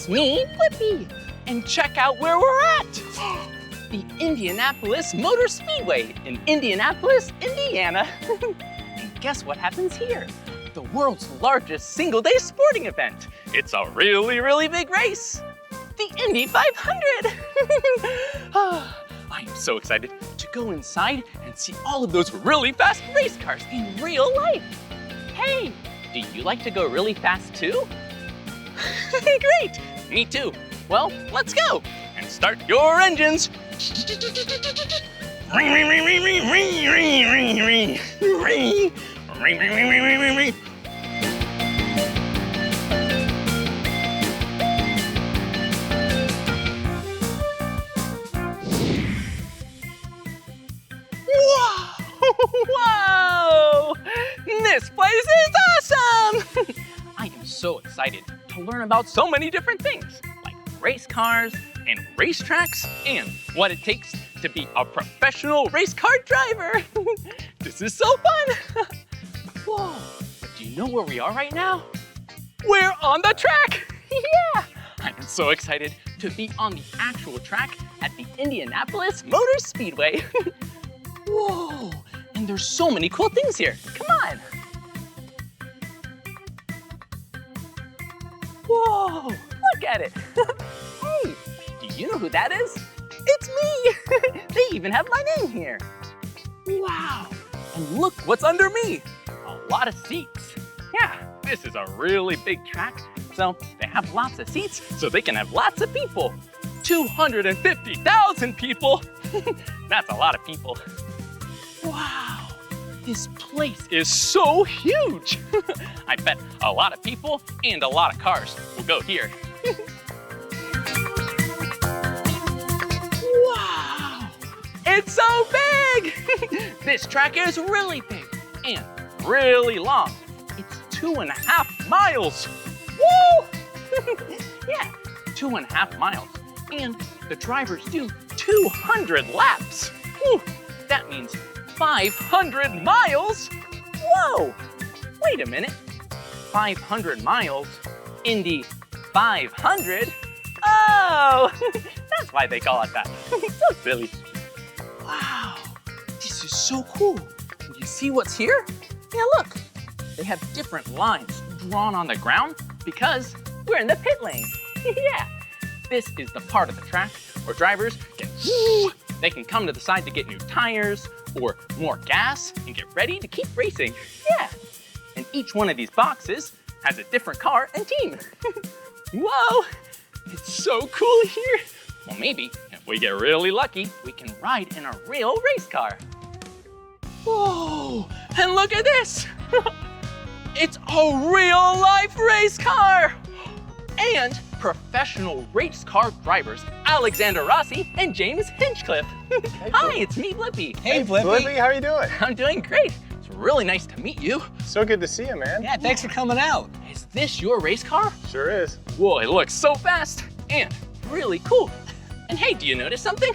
It's me, Blippi. And check out where we're at. The Indianapolis Motor Speedway in Indianapolis, Indiana. And guess what happens here? The world's largest single-day sporting event. It's a really, really big race. The Indy 500. I am so excited to go inside and see all of those really fast race cars in real life. Hey, do you like to go really fast too? Great, me too. Well, let's go and start your engines. Whoa! This place is awesome! I am so excited to learn about so many different things, like race cars and racetracks and what it takes to be a professional race car driver. This is so fun! Whoa, but do you know where we are right now? We're on the track! Yeah! I'm so excited to be on the actual track at the Indianapolis Motor Speedway. Whoa, and there's so many cool things here. Come on. Whoa, look at it. Hey, do you know who that is? It's me. They even have my name here. Wow, and look what's under me. A lot of seats. Yeah, this is a really big track, so they have lots of seats so they can have lots of people. 250,000 people. That's a lot of people. Wow, this place is so huge. I bet a lot of people and a lot of cars will go here. Wow, it's so big. This track is really big and really long. It's 2.5 miles. Woo! Yeah, 2.5 miles. And the drivers do 200 laps. Whew, that means 500 miles? Whoa! Wait a minute. 500 miles? Indy 500? Oh! That's why they call it that. So silly. Wow, this is so cool. You see what's here? Yeah, look. They have different lines drawn on the ground because we're in the pit lane. Yeah. This is the part of the track where drivers they can come to the side to get new tires or more gas and get ready to keep racing. Yeah, and each one of these boxes has a different car and team. Whoa, it's so cool here. Well, maybe if we get really lucky, we can ride in a real race car. Whoa, and look at this. It's a real life race car. And professional race car drivers Alexander Rossi and James Hinchcliffe. Hey, hi, it's me, Blippi. Hey, Blippi, how are you doing? I'm doing great. It's really nice to meet you. So good to see you, man. Yeah, thanks for coming out. Is this your race car? Sure is. Whoa, it looks so fast and really cool. And hey, do you notice something?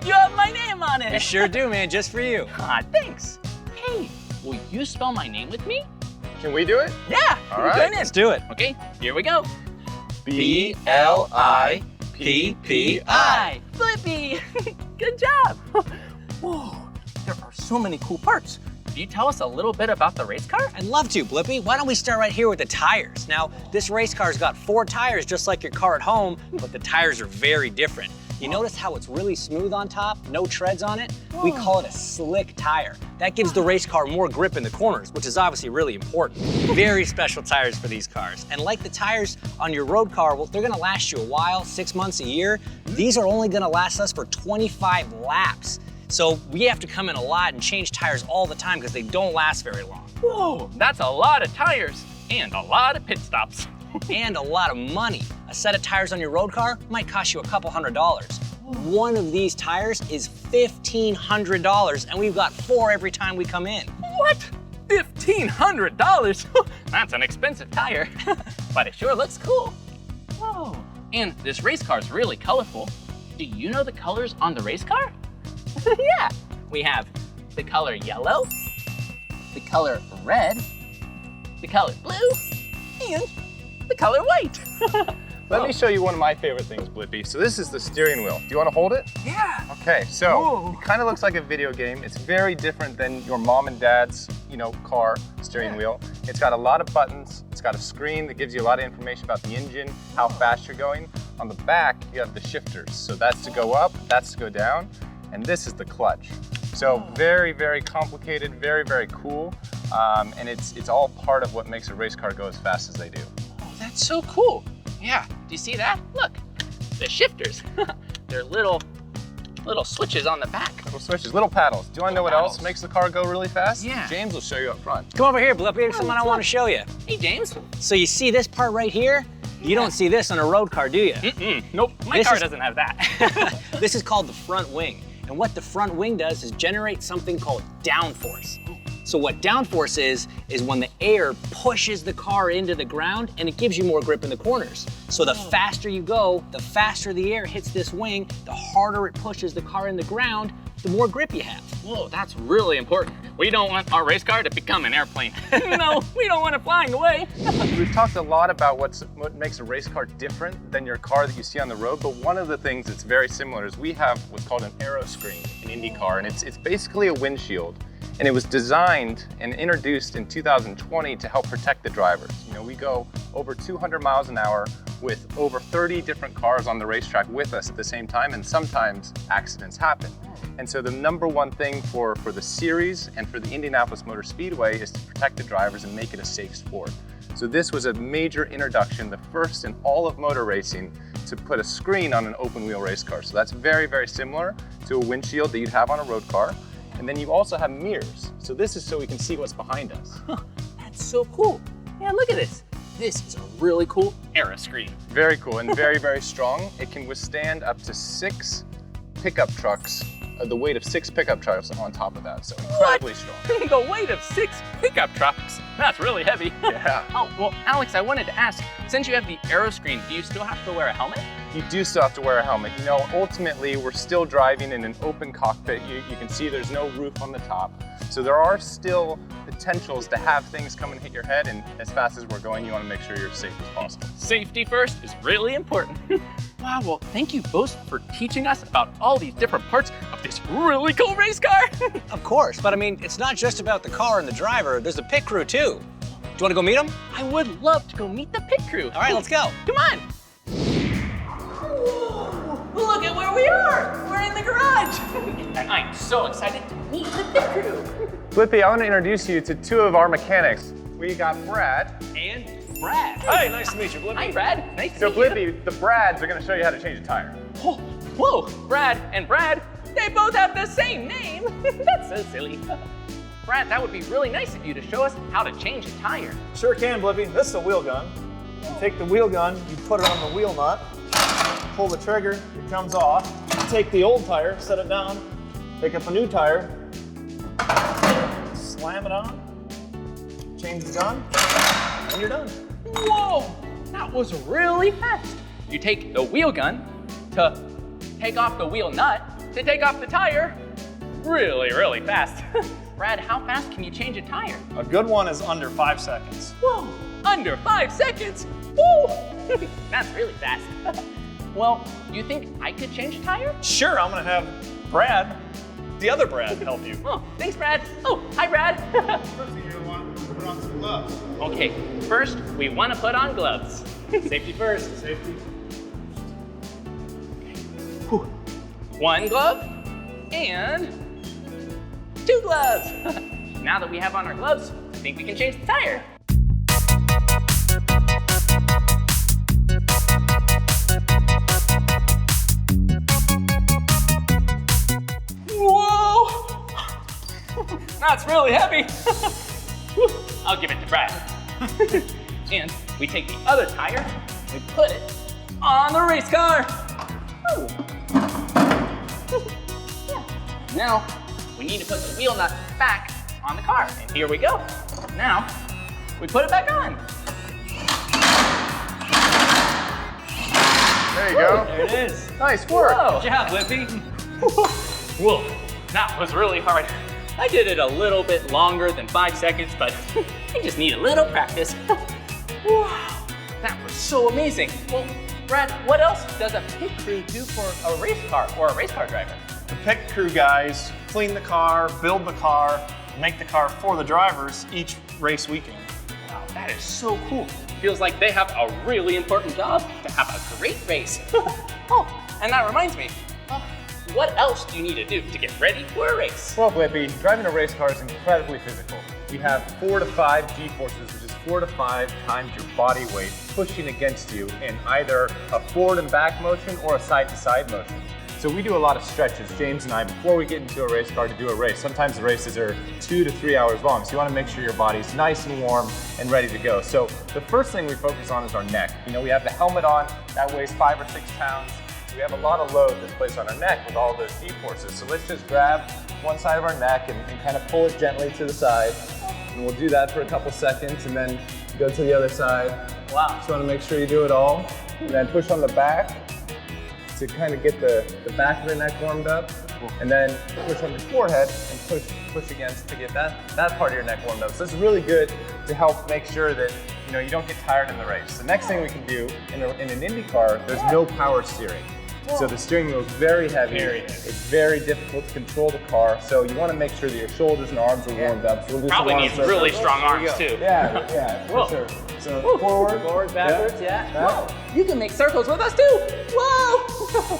You have my name on it. You sure do, man, just for you. Ah, thanks. Hey, will you spell my name with me? Can we do it? Yeah, all right. Join in. Let's do it. Okay, here we go. B-L-I-P-P-I. Blippi! Good job! Whoa, there are so many cool parts. Can you tell us a little bit about the race car? I'd love to, Blippi. Why don't we start right here with the tires? Now, this race car's got 4 tires just like your car at home, but the tires are very different. You notice how it's really smooth on top, no treads on it? We call it a slick tire. That gives the race car more grip in the corners, which is obviously really important. Very special tires for these cars. And like the tires on your road car, well, they're gonna last you a while, 6 months, a year. These are only gonna last us for 25 laps. So we have to come in a lot and change tires all the time because they don't last very long. Whoa, that's a lot of tires and a lot of pit stops. And a lot of money. A set of tires on your road car might cost you a couple $100. One of these tires is $1,500, and we've got 4 every time we come in. What? $1,500? That's an expensive tire, but it sure looks cool. Whoa, and this race car is really colorful. Do you know the colors on the race car? Yeah, we have the color yellow, the color red, the color blue, and the color white. Let me show you one of my favorite things, Blippi. So this is the steering wheel. Do you want to hold it? Yeah. Okay, so Whoa. it kind of looks like a video game. It's very different than your mom and dad's, car steering wheel. It's got a lot of buttons. It's got a screen that gives you a lot of information about the engine, how fast you're going. On the back, you have the shifters. So that's to go up, that's to go down, and this is the clutch. So very, very complicated, very, very cool. And it's all part of what makes a race car go as fast as they do. Oh, that's so cool. Yeah, do you see that? Look, the shifters. They're little switches on the back. Little switches, little paddles. Do you want to know what else makes the car go really fast? Yeah. James will show you up front. Come over here, Blippi. There's something I want to show you. Hey, James. So you see this part right here? You don't see this on a road car, do you? Nope, my This car is- doesn't have that. This is called the front wing. And what the front wing does is generate something called downforce. So what downforce is when the air pushes the car into the ground and it gives you more grip in the corners. So the faster you go, the faster the air hits this wing, the harder it pushes the car in the ground, the more grip you have. Whoa, that's really important. We don't want our race car to become an airplane. No, we don't want it flying away. We've talked a lot about what makes a race car different than your car that you see on the road, but one of the things that's very similar is we have what's called an aero screen in Indy car, and it's basically a windshield. And it was designed and introduced in 2020 to help protect the drivers. We go over 200 miles an hour with over 30 different cars on the racetrack with us at the same time, and sometimes accidents happen. And so the number one thing for the series and for the Indianapolis Motor Speedway is to protect the drivers and make it a safe sport. So this was a major introduction, the first in all of motor racing to put a screen on an open wheel race car. So that's very, very similar to a windshield that you'd have on a road car. And then you also have mirrors. So this is so we can see what's behind us. That's so cool. Yeah, look at this. This is a really cool aero screen. Very cool and very, very strong. It can withstand up to 6 pickup trucks, the weight of 6 pickup trucks on top of that. So incredibly strong. The weight of 6 pickup trucks. That's really heavy. Yeah. Oh, well, Alex, I wanted to ask, since you have the aero screen, do you still have to wear a helmet? You do still have to wear a helmet. Ultimately, we're still driving in an open cockpit. You can see there's no roof on the top. So there are still potentials to have things come and hit your head, and as fast as we're going, you want to make sure you're as safe as possible. Safety first is really important. Wow, well, thank you both for teaching us about all these different parts of this really cool race car. Of course, but I mean, it's not just about the car and the driver. There's the pit crew too. Do you want to go meet them? I would love to go meet the pit crew. All right, let's go. Come on. Look at where we are. We're in the garage. And I'm so excited to meet the pit crew. Blippi, I want to introduce you to 2 of our mechanics. We got Brad. And Brad. Hi, nice to meet you, Blippi. Hi, Brad. Nice to So meet you. Blippi, the Brads are going to show you how to change a tire. Oh, whoa, Brad and Brad, they both have the same name. That's so silly. Brad, that would be really nice of you to show us how to change a tire. Sure can, Blippi. This is a wheel gun. You take the wheel gun, you put it on the wheel nut, pull the trigger, it comes off. You take the old tire, set it down, pick up a new tire, slam it on, change the gun, and you're done. Whoa, that was really fast. You take the wheel gun to take off the wheel nut to take off the tire. Really, really fast. Brad, how fast can you change a tire? A good one is under 5 seconds. Whoa, under 5 seconds. Woo! That's really fast. Well, you think I could change a tire? Sure, I'm gonna have Brad, the other Brad, help you. Oh, thanks, Brad. Oh, hi, Brad. First thing you're gonna want to put on some gloves. Okay, first we want to put on gloves. Safety first. Safety. Whew. 1 glove and 2 gloves. Now that we have on our gloves, I think we can change the tire. Whoa! That's really heavy. Whew. I'll give it to Brad. And we take the other tire, we put it on the race car. Whew. Now, we need to put the wheel nut back on the car. And here we go. Now, we put it back on. There you go. There it is. Nice work. Whoa. Good job, Blippi. Whoa, that was really hard. I did it a little bit longer than 5 seconds, but I just need a little practice. Wow, that was so amazing. Well, Brad, what else does a pit crew do for a race car or a race car driver? The pit crew guys clean the car, build the car, make the car for the drivers each race weekend. Wow, that is so cool. Feels like they have a really important job to have a great race. Oh, and that reminds me, what else do you need to do to get ready for a race? Well, Blippi, driving a race car is incredibly physical. We have 4 to 5 G-forces, which is 4 to 5 times your body weight pushing against you in either a forward and back motion or a side-to-side motion. So we do a lot of stretches, James and I, before we get into a race car to do a race. Sometimes the races are 2 to 3 hours long, so you want to make sure your body's nice and warm and ready to go. So the first thing we focus on is our neck. You know, we have the helmet on, that weighs 5 or 6 pounds. We have a lot of load that's placed on our neck with all of those G-forces. So let's just grab one side of our neck and kind of pull it gently to the side. And we'll do that for a couple seconds and then go to the other side. Wow. Just want to make sure you do it all. And then push on the back to kind of get the back of the neck warmed up. And then push on your forehead and push against to get that part of your neck warmed up. So it's really good to help make sure that you don't get tired in the race. The next thing we can do in an Indy car, there's no power steering. So the steering wheel is very heavy. It's very difficult to control the car. So you want to make sure that your shoulders and arms are warmed up. So we'll do Probably some needs arm really circles. strong arms too. Yeah, Whoa. for sure. So forward, backwards, yeah. Whoa, you can make circles with us too. Whoa!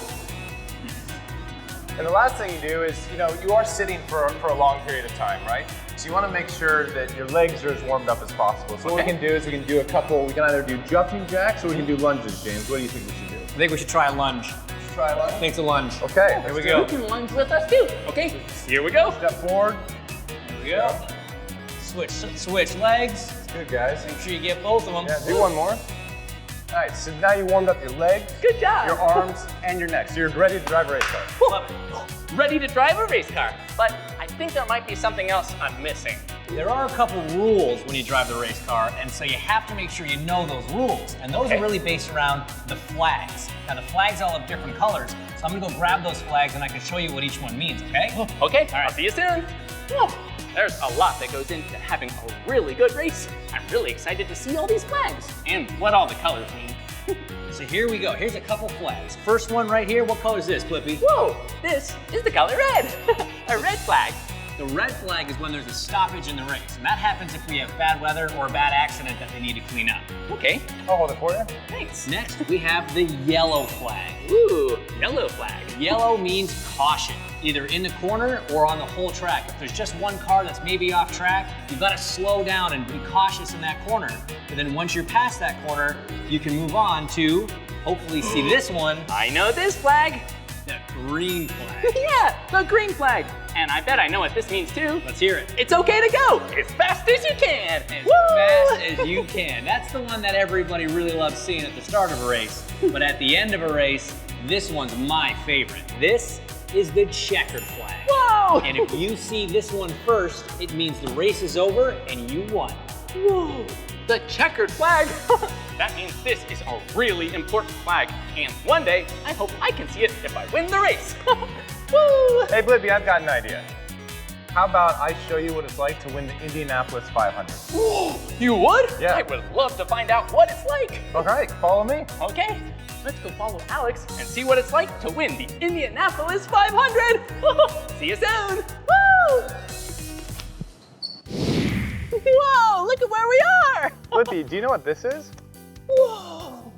And the last thing you do is, you are sitting for a long period of time, right? So you want to make sure that your legs are as warmed up as possible. So what we can do is we can do we can either do jumping jacks or we can do lunges, James. What do you think we should do? I think we should try a lunge. Try a lunge? I think it's a lunge. Okay, here we go. You can lunge with us too. Okay, here we go. Step forward. Here we go. Switch legs. Good, guys. Make sure you get both of them. Yeah, do one more. All right, so now you warmed up your legs, Good job. your arms, and your neck. So you're ready to drive a race car. Love it. Ready to drive a race car, but I think there might be something else I'm missing. There are a couple rules when you drive the race car, and so you have to make sure you know those rules. And those are really based around the flags. Now the flags all have different colors, so I'm gonna go grab those flags and I can show you what each one means, okay? Okay, all right, see you soon. Whoa, there's a lot that goes into having a really good race. I'm really excited to see all these flags and what all the colors mean. So here we go. Here's a couple flags. First one right here, what color is this, Blippi? Whoa, this is the color red. A red flag. The red flag is when there's a stoppage in the race, and that happens if we have bad weather or a bad accident that they need to clean up. Okay, I'll hold it for you. thanks. Next, we have the yellow flag. Ooh, yellow flag. Yellow means caution, either in the corner or on the whole track. If there's just one car that's maybe off track, you've got to slow down and be cautious in that corner. And then once you're past that corner, you can move on to, hopefully see this one, I know this flag. the green flag. Yeah, the green flag. And I bet I know what this means too. Let's hear it. It's okay to go as fast as you can. As Woo! fast as you can. That's the one that everybody really loves seeing at the start of a race. But at the end of a race, this one's my favorite. This is the checkered flag. Whoa! And if you see this one first, it means the race is over and you won. Whoa, the checkered flag. That means this is a really important flag. And one day, I hope I can see it if I win the race. Woo! Hey, Blippi, I've got an idea. How about I show you what it's like to win the Indianapolis 500? You would? Yeah. I would love to find out what it's like. All right, follow me. Okay, let's go follow Alex and see what it's like to win the Indianapolis 500. See you soon. Woo! Whoa, look at where we are. Blippi, do you know what this is? Whoa,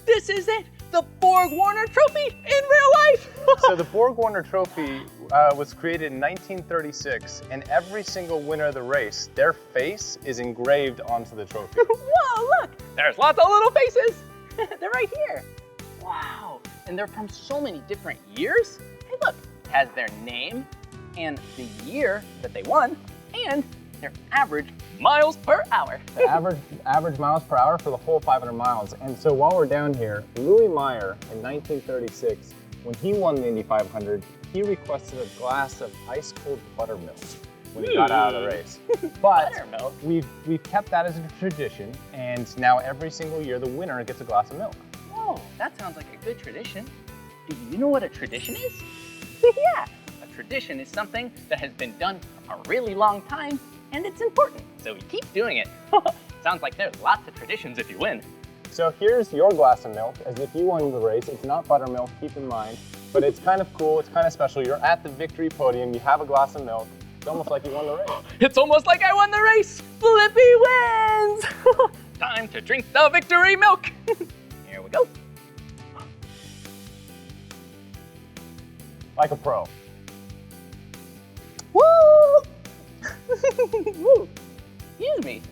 this is it. The Borg-Warner Trophy in real life. So the Borg-Warner Trophy was created in 1936, and every single winner of the race, their face is engraved onto the trophy. Whoa, look, there's lots of little faces. They're right here. Wow, and they're from so many different years. Hey, look, it has their name and the year that they won and their average miles per hour. The average miles per hour for the whole 500 miles. And so while we're down here, Louis Meyer in 1936, when he won the Indy 500, he requested a glass of ice cold buttermilk when he got out of the race. But Buttermilk? we've kept that as a tradition, and now every single year the winner gets a glass of milk. Whoa, that sounds like a good tradition. Do you know what a tradition is? Yeah, a tradition is something that has been done for a really long time, and it's important, so we keep doing it. Sounds like there's lots of traditions if you win. So here's your glass of milk, as if you won the race. It's not buttermilk, keep in mind, but it's kind of cool, it's kind of special. You're at the victory podium, you have a glass of milk. It's almost like you won the race. It's almost like I won the race. Blippi wins. Time to drink the victory milk. Here we go. Like a pro. Woo! Woo! Excuse me.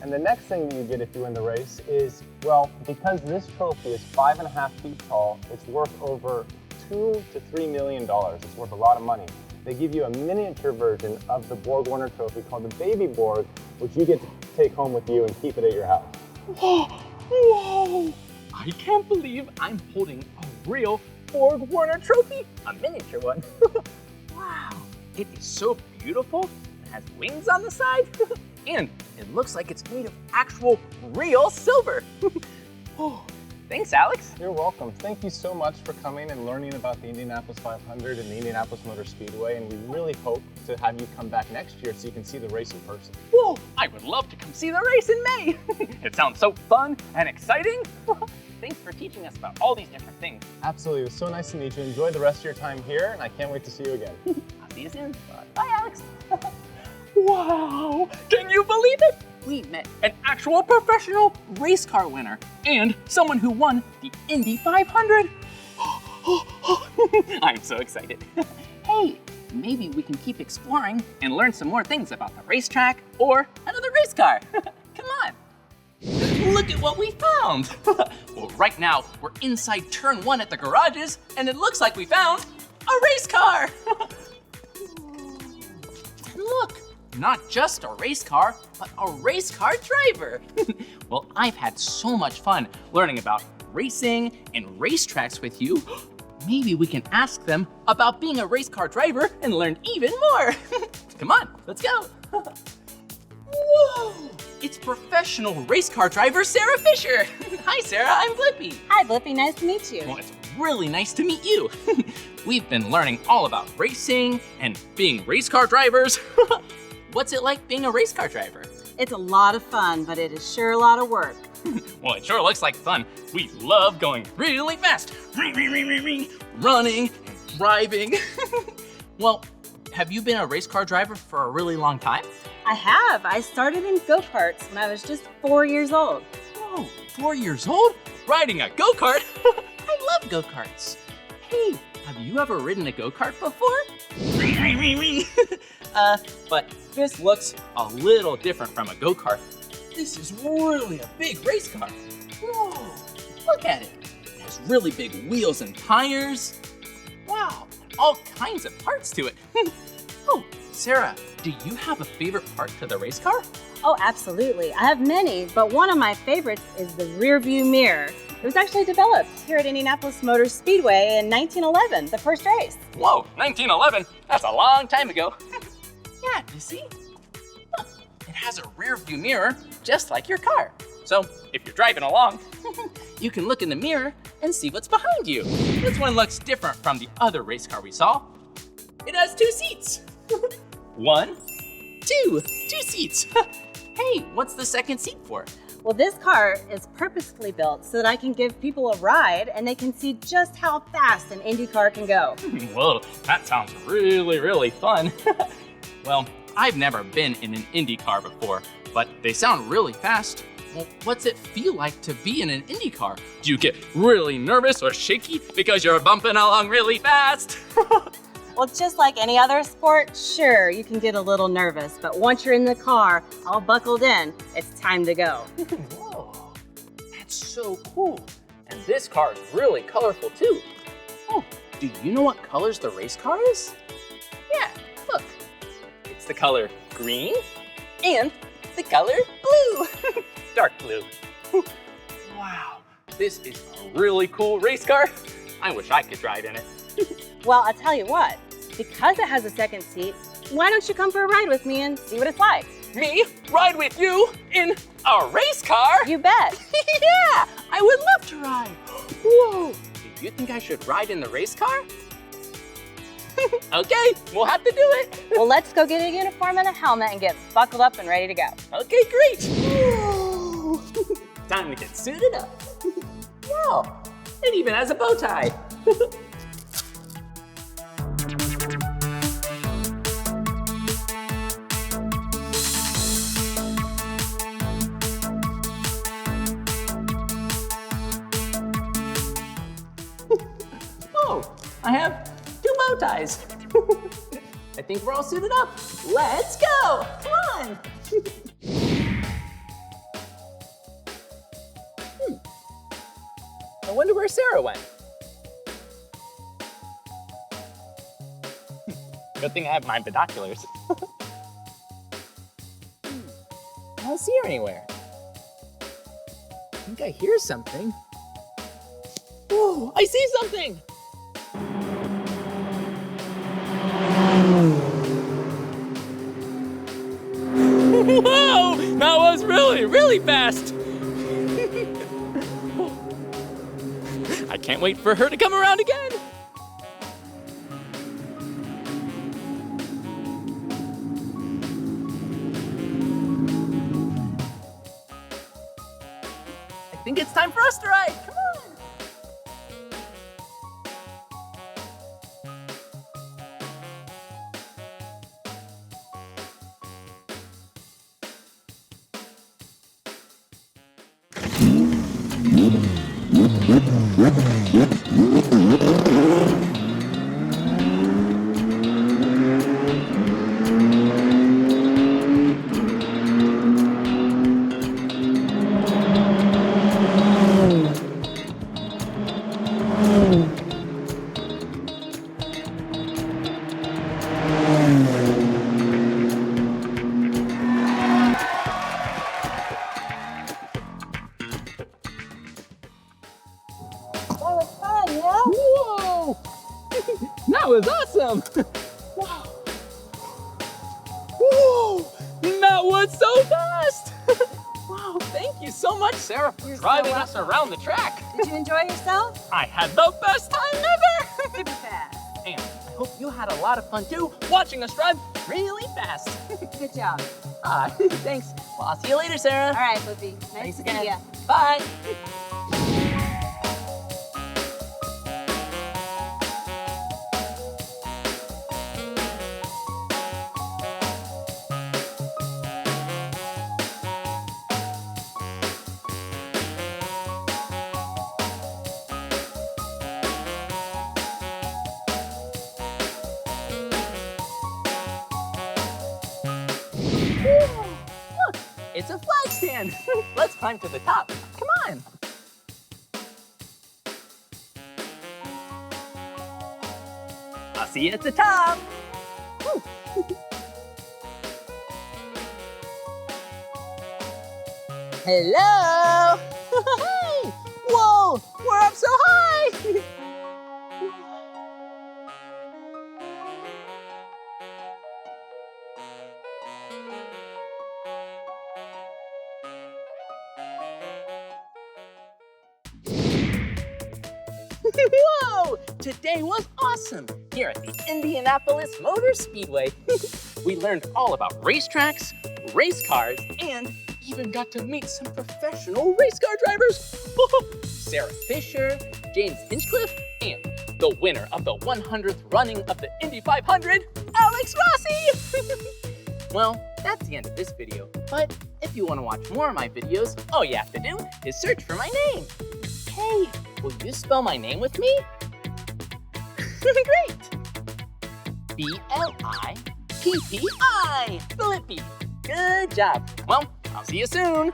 And the next thing that you get if you win the race is, well, because this trophy is 5.5 feet tall, it's worth over $2 to $3 million. It's worth a lot of money. They give you a miniature version of the Borg Warner trophy called the Baby Borg, which you get to take home with you and keep it at your house. Whoa! I can't believe I'm holding a real Borg Warner trophy, a miniature one. Wow, it is so beautiful. It has wings on the side, and it looks like it's made of actual real silver. Oh, thanks, Alex. You're welcome. Thank you so much for coming and learning about the Indianapolis 500 and the Indianapolis Motor Speedway, and we really hope to have you come back next year so you can see the race in person. Whoa, I would love to come see the race in May. It sounds so fun and exciting. Thanks for teaching us about all these different things. Absolutely. It was so nice to meet you. Enjoy the rest of your time here, and I can't wait to see you again. I'll see you soon. Bye, Alex. Wow, can you believe it? We met an actual professional race car winner and someone who won the Indy 500. I'm so excited. Hey, maybe we can keep exploring and learn some more things about the racetrack or another race car. Come on. Look at what we found. Well, right now we're inside turn 1 at the garages, and it looks like we found a race car. And look, not just a race car, but a race car driver. Well, I've had so much fun learning about racing and racetracks with you. Maybe we can ask them about being a race car driver and learn even more. Come on, let's go. Whoa! It's professional race car driver Sarah Fisher. Hi, Sarah, I'm Blippi. Hi, Blippi, nice to meet you. Well, it's really nice to meet you. We've been learning all about racing and being race car drivers. What's it like being a race car driver? It's a lot of fun, but it is sure a lot of work. Well, it sure looks like fun. We love going really fast, running and driving. Well, have you been a race car driver for a really long time? I have. I started in go-karts when I was just 4 years old. Oh, 4 years old? Riding a go-kart? I love go-karts. Hey, have you ever ridden a go-kart before? But this looks a little different from a go-kart. This is really a big race car. Whoa, look at it. It has really big wheels and tires. Wow, all kinds of parts to it. Oh, Sarah, do you have a favorite part to the race car? Oh, absolutely. I have many, but one of my favorites is the rear view mirror. It was actually developed here at Indianapolis Motor Speedway in 1911, the first race. Whoa, 1911? That's a long time ago. Yeah, you see? Look, it has a rear view mirror just like your car. So if you're driving along, you can look in the mirror and see what's behind you. This one looks different from the other race car we saw. It has 2 seats. 1, 2 seats. Hey, what's the second seat for? Well, this car is purposefully built so that I can give people a ride and they can see just how fast an Indy car can go. Whoa, that sounds really, really fun. Well, I've never been in an Indy car before, but they sound really fast. Well, what's it feel like to be in an Indy car? Do you get really nervous or shaky because you're bumping along really fast? Well, just like any other sport, sure, you can get a little nervous, but once you're in the car, all buckled in, it's time to go. Whoa, that's so cool. And this car is really colorful too. Oh, do you know what colors the race car is? Yeah, look. It's the color green and the color blue. Dark blue. Wow, this is a really cool race car. I wish I could drive in it. Well, I'll tell you what, because it has a second seat, why don't you come for a ride with me and see what it's like? Me? Ride with you in a race car? You bet. Yeah, I would love to ride. Whoa, do you think I should ride in the race car? Okay, we'll have to do it. Well, let's go get a uniform and a helmet and get buckled up and ready to go. Okay, great. Whoa. time to get suited up. Wow, it even has a bow tie. Oh, I have 2 bow ties. I think we're all suited up. Let's go, come on. I wonder where Sarah went. Good thing I have my binoculars. I don't see her anywhere. I think I hear something. Whoa, I see something! Whoa! That was really fast! I can't wait for her to come around again! I think it's time for us to ride! Come on! Whoa! That was awesome! Wow! Whoa! That was so fast! Wow, thank you so much, Sarah, for driving us around the track. Did you enjoy yourself? I had the best time ever! Super fast. And I hope you had a lot of fun too, watching us drive really fast. Good job. Thanks. Well, I'll see you later, Sarah. All right, Blippi. Nice Thanks to again. see ya. Bye. Look, it's a flag stand. Let's climb to the top. Come on. I'll see you at the top. Woo. Hello. Hey. Whoa, we're up so high. Whoa! Today was awesome here at the Indianapolis Motor Speedway. We learned all about racetracks, race cars, and even got to meet some professional race car drivers. Sarah Fisher, James Hinchcliffe, and the winner of the 100th running of the Indy 500, Alex Rossi! Well, that's the end of this video, but if you want to watch more of my videos, all you have to do is search for my name. Hey, will you spell my name with me? Great! B-L-I-P-P-I, Blippi. Good job. Well, I'll see you soon.